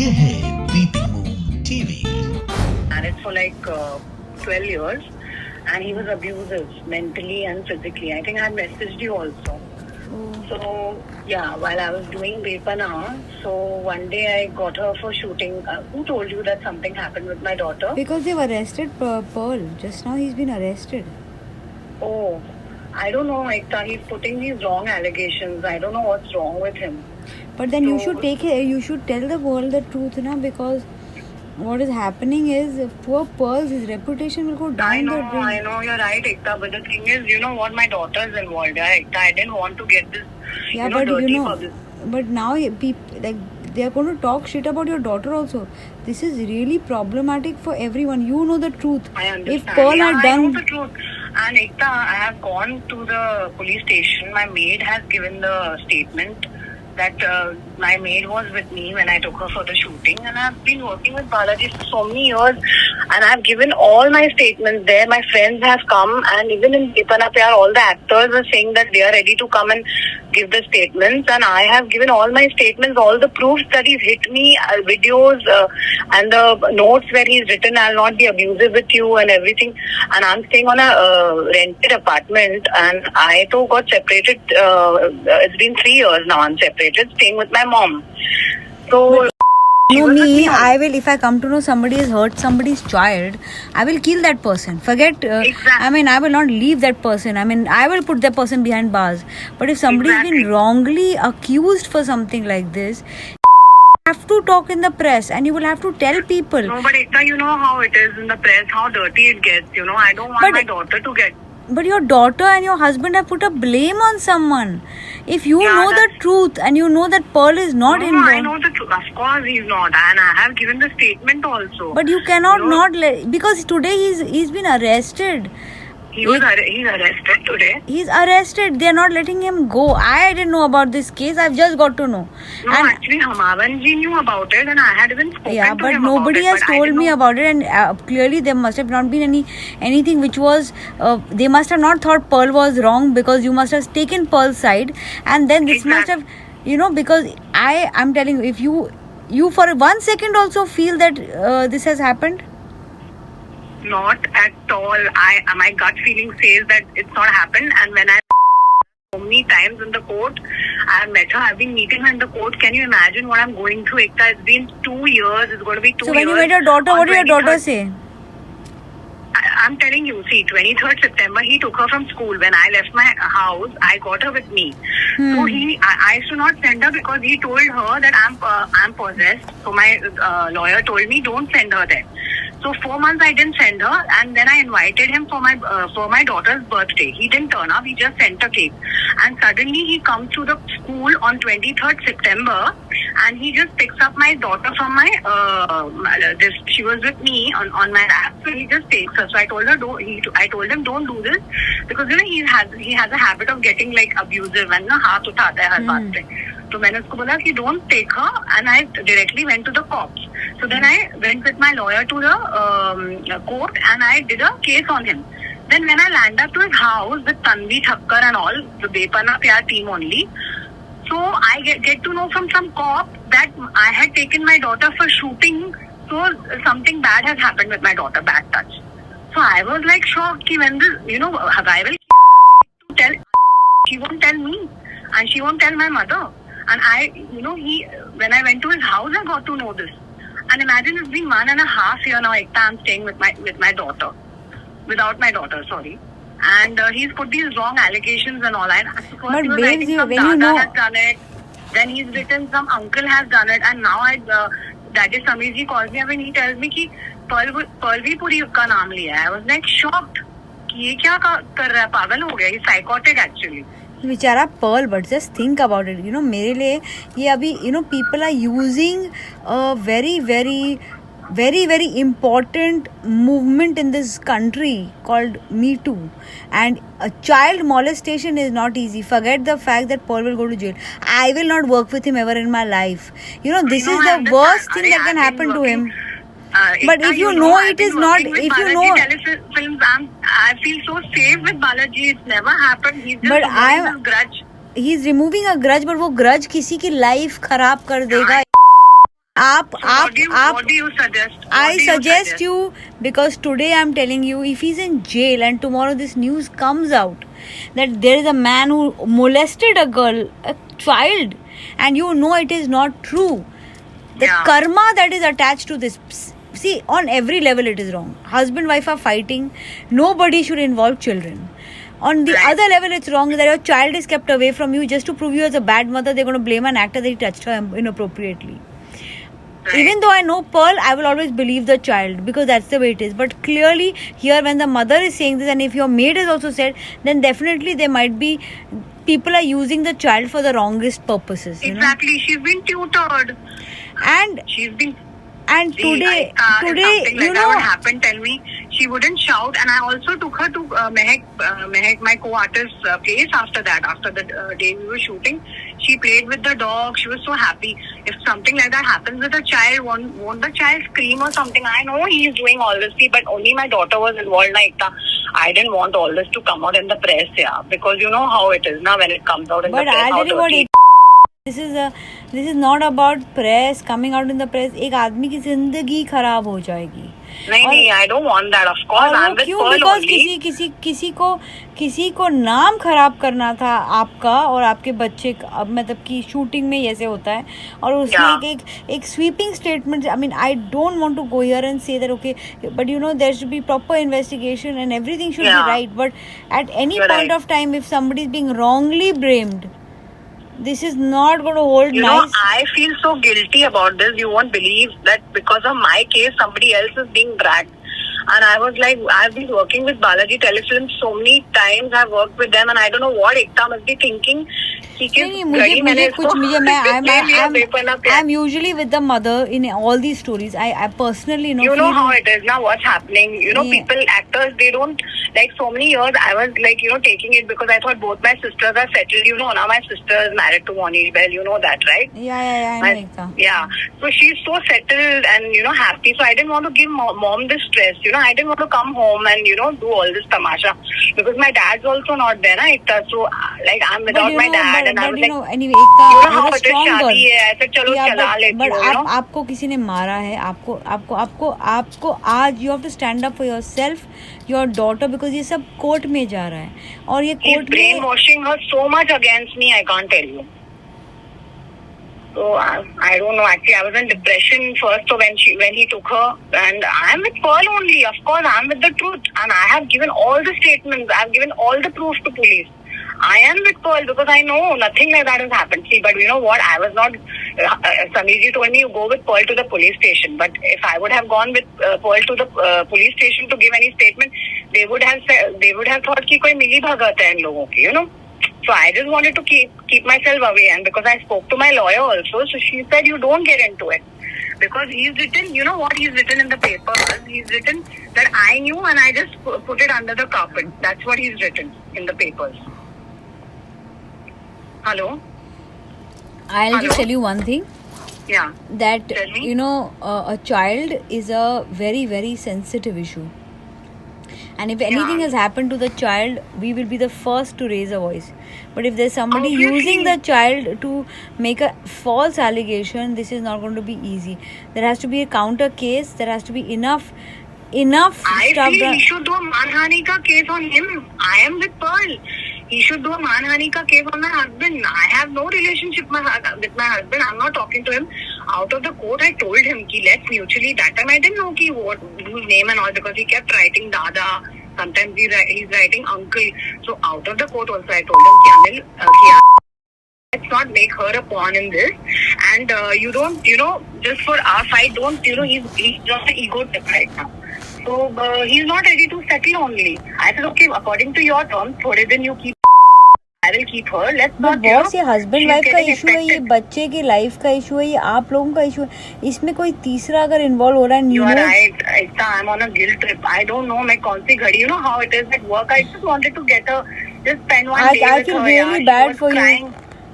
ये है BP moon TV. Married for like 12 years and he was abusive mentally and physically. I think I had messaged you also. So yeah, while I was doing Bepana, so one day I got her for shooting. Who told you that something happened with my daughter? Because they've arrested Pearl. Just now he's been arrested. Oh, I don't know, Ekta. He's putting these wrong allegations. I don't know what's wrong with him. But then you So- should you should tell the world the truth, na? Because what is happening is poor Pearl, his reputation will go down I know, the drain. you're right, Ekta. But the thing is, you know what? My daughter's involved, yeah, Ekta. I didn't want to get this, Yeah, dirty publicity. but now people like they are going to talk shit about your daughter also. This is really problematic for everyone. You know the truth. I understand. If Pearl Yeah, had I know done, the truth. And Ekta, I have gone to the police station. My maid has given the statement that my maid was with me when I took her for the shooting. And I've been working with Balaji for so many years. And I've given all my statements there. My friends have come. And even in Bepana Pyar, all the actors are saying that they are ready to come and give the statements. And I have given all my statements, all the proofs that he's hit me, videos, and the notes where he's written, I'll not be abusive with you and everything. And I'm staying on a rented apartment. And I too got separated. It's been 3 years now I'm separated, staying with my mom. So... she know was with me, on- I will, if I come to know somebody has hurt somebody's child, I will kill that person. Forget, Exactly. I mean, I will not leave that person. I mean, I will put that person behind bars. But if somebody has Exactly. been wrongly accused for something like this, you have to talk in the press and you will have to tell people. No, but Ekta, you know how it is in the press, how dirty it gets. You know, I don't want But- my daughter to get... But your daughter and your husband have put a blame on someone. If you Yeah, know the that's- truth and you know that Pearl is not No, involved. I know the truth. Of course he's not. And I have given the statement also. But you cannot You know, not let, because today he's been arrested. he's arrested today. He's arrested. They are not letting him go. I didn't know about this case. I've just got to know. No, And actually, Hamavan ji knew about it and I had even spoken yeah, to but him nobody about it. has but I told didn't me know. about it, and clearly there must have not been anything which was. They must have not thought Pearl was wrong because you must have taken Pearl's side, and then this must have, because I'm telling you, if you for 1 second also feel that this has happened. Not at all. My gut feeling says that it's not happened. And when I so many times in the court, I have met her. I've been meeting her in the court. Can you imagine what I'm going through, Ekta? It's been 2 years. It's going to be 2 years. So when you met your daughter, On what did your daughter 23rd say? I'm telling you, see, 23rd September, he took her from school. When I left my house, I got her with me. So I used to not send her because he told her that I'm possessed. So my lawyer told me, don't send her there. So 4 months I didn't send her, and then I invited him for my daughter's birthday. He didn't turn up. He just sent a cake. And suddenly he comes to the school on 23rd September, and he just picks up my daughter from my she was with me on my lap, so he just takes her. So I told her I told him don't do this, because he has a habit of getting like abusive and हाथ उठाता है हर बात पे. तो मैंने उसको बोला कि don't take her, and I directly went to the cops. So then I went with my lawyer to the court and I did a case on him. Then when I land up to his house with Tanvi Thakkar and all, the Bepana Pyar team only, so I get to know from some cop that I had taken my daughter for shooting, so something bad has happened with my daughter, bad touch. So I was like shocked कि when this, I will tell, she won't tell me and she won't tell my mother. And when I went to his house, I got to know this. And imagine it's been 1.5 years now, Ekta, I'm staying with my daughter. Without my daughter, sorry. And he's put these wrong allegations and all. And first But he was babes, writing some when you Dada know- has done it. Then he's written some uncle has done it. And now Daddy Samir ji calls me and he tells me कि Pearl Puri का नाम लिया है. I was like shocked. कि ये क्या कर रहा है, पागल हो गया. He's psychotic actually. बेचारा Pearl, but just think about it. मेरे लिए ये अभी people are using a very very very very important movement in this country called Me Too, and a child molestation is not easy. Forget the fact that Pearl will go to jail. I will not work with him ever in my life. This I is the understand. worst thing that I've can been happen to working- him. But Ekta, if you know I've it been is not, working with if you Balaji know, Telefilms, I feel so safe with Balaji. It's never happened. He's just But removing his grudge. he's removing a grudge, but वो grudge किसी की life खराब कर देगा. What do you suggest? I suggest you, because today I'm telling you, if he's in jail and tomorrow this news comes out that there is a man who molested a girl, a child, and you know it is not true, the karma that is attached to this, see, on every level it is wrong. Husband wife are fighting, nobody should involve children. On the other level, it's wrong that your child is kept away from you just to prove you as a bad mother. They're going to blame an actor that he touched her inappropriately. Even though I know Pearl, I will always believe the child because that's the way it is. But clearly, here when the mother is saying this, and if your maid has also said, then definitely there might be people are using the child for the wrongest purposes. Exactly, she's been tutored, and she's been. And today, if something like that would know, happen, tell me, she wouldn't shout. And I also took her to Mehak, my co-artist's place after that. After the day we were shooting, she played with the dog. She was so happy. If something like that happens with a child, won't the child scream or something? I know he's doing all this, but only my daughter was involved. I didn't want all this to come out in the press, because you know how it is now when it comes out in the press. But I'll tell you what, this is not about press coming out in the press. एक आदमी की जिंदगी खराब हो जाएगी. नहीं, I don't want that. Of course, I'm with Pearl only. किसी को नाम खराब करना था आपका और आपके बच्चे का, अब मतलब कि शूटिंग में ऐसे होता है और उसने एक sweeping statement. I mean, I don't want to go here and say that okay, but you know there should be proper investigation and everything should be right. But at any point of time, if somebody is being wrongly blamed, this is not going to hold you nice. Know, I feel so guilty about this. You won't believe that because of my case, somebody else is being dragged. And I was like, I've been working with Balaji Telefilms so many times. I've worked with them and I don't know what Ekta must be thinking. I'm usually with the mother in all these stories. I personally know. You know how it is now, what's happening. You know, people, actors, they don't, like so many years, I was like, taking it because I thought both my sisters are settled. Now my sister is married to Moni Bell. You know that, right? Yeah, I know Ekta. Yeah. So she's so settled and, happy. So I didn't want to give mom this stress. I didn't want to come home and, do all this tamasha. Because my dad's also not there, na, Ekta. So, like, I'm without my dad. But anyway, Ekta, you're a strong girl. But आपको किसी ने मारा है, आपको आज you have to stand up for yourself, your daughter, because ये सब court में जा रहा है और ये कोर्ट में brainwashing her so much against me, I can't tell you. So I don't know. Actually, I was in depression first. So when he took her, and I'm with Pearl only. Of course, I'm with the truth, and I have given all the statements. I've given all the proof to police. I am with Pearl because I know nothing like that has happened. See, but you know what? I was not. Sameerji told me you go with Pearl to the police station. But if I would have gone with Pearl to the police station to give any statement, they would have thought कि कोई मिली भगत है इन लोगों की, So I just wanted to keep myself away, and because I spoke to my lawyer also, so she said you don't get into it. Because he's written, you know what he's written in the papers? He's written that I knew and I just put it under the carpet. That's what he's written in the papers. Hello? I'll just tell you one thing. Yeah. That, a child is a very, very sensitive issue. And if anything has happened to the child, we will be the first to raise a voice. But if there's somebody using the child to make a false allegation, this is not going to be easy. There has to be a counter case. There has to be enough I stuff. feel he should do a manhani ka case on him. I am with Pearl. He should do a manhani ka case on my husband. I have no relationship with my husband. I'm not talking to him. Out of the court, I told him ki let's mutually. That time I didn't know whose name and all, because he kept writing Dada. Sometimes he's writing uncle. So out of the court also, I told him ki let's not make her a pawn in this. And you don't, just for our fight, don't, he's just an ego trip right now. So he's not ready to settle only. I said, okay, according to your terms, थोड़े दिन you keep. I will keep her. Let's not. Boss, ये husband wife का issue है, ये बच्चे की life का issue है, ये आप लोगों का इशू है. इसमें कोई तीसरा अगर इन्वॉल्व हो रहा है. You are right. I'm on a guilt trip. I don't know. मैं कौन सी घड़ी, how it is at work. I just wanted to get her, just spend one day with her. I feel really bad for you.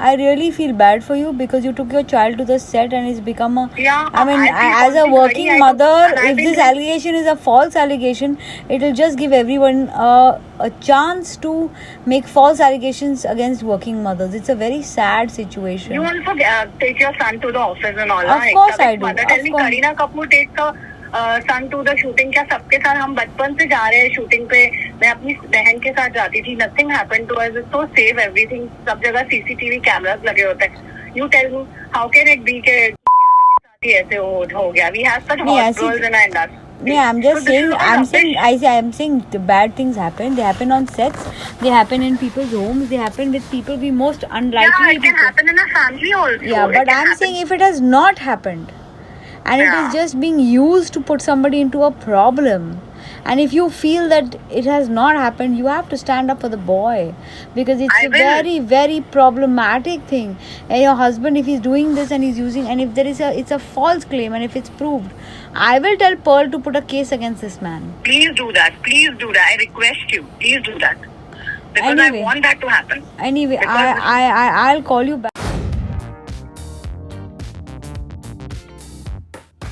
I really feel bad for you because you took your child to the set and it's become a. Yeah, I mean, I feel as a something working very- mother, and I've if been this doing- allegation is a false allegation, it will just give everyone a chance to make false allegations against working mothers. It's a very sad situation. You also take your son to the office and all. Of right? course I do, Mother of tell me, course. Kareena Kapoor takes the son to the shooting. क्या सबके साथ हम बचपन से जा रहे हैं shooting पे. मैं अपनी बहन के साथ जाती थी. Nothing happened to us. It's so safe everything. सब जगह CCTV cameras लगे होते हैं. You tell me, how can it be के साथ ही ऐसे हो गया? We have such नहीं, hot ऐसी- girls in our industry. No, I'm just So this saying. is all I'm rubbish. saying. I'm saying the bad things happen. They happen on sets. They happen in people's homes. They happen with people we most unlikely. Yeah, it can people. happen in a family also. Yeah, It but can I'm happen- saying if it has not happened, and it Yeah. is just being used to put somebody into a problem, and if you feel that it has not happened, you have to stand up for the boy because it's I a will. very, very problematic thing. And your husband, if he's doing this and he's using, and if there is it's a false claim, and if it's proved, I will tell Pearl to put a case against this man. Please do that. Please do that. I request you. Please do that. Because Anyway. I want that to happen. Anyway, Because- I'll call you back.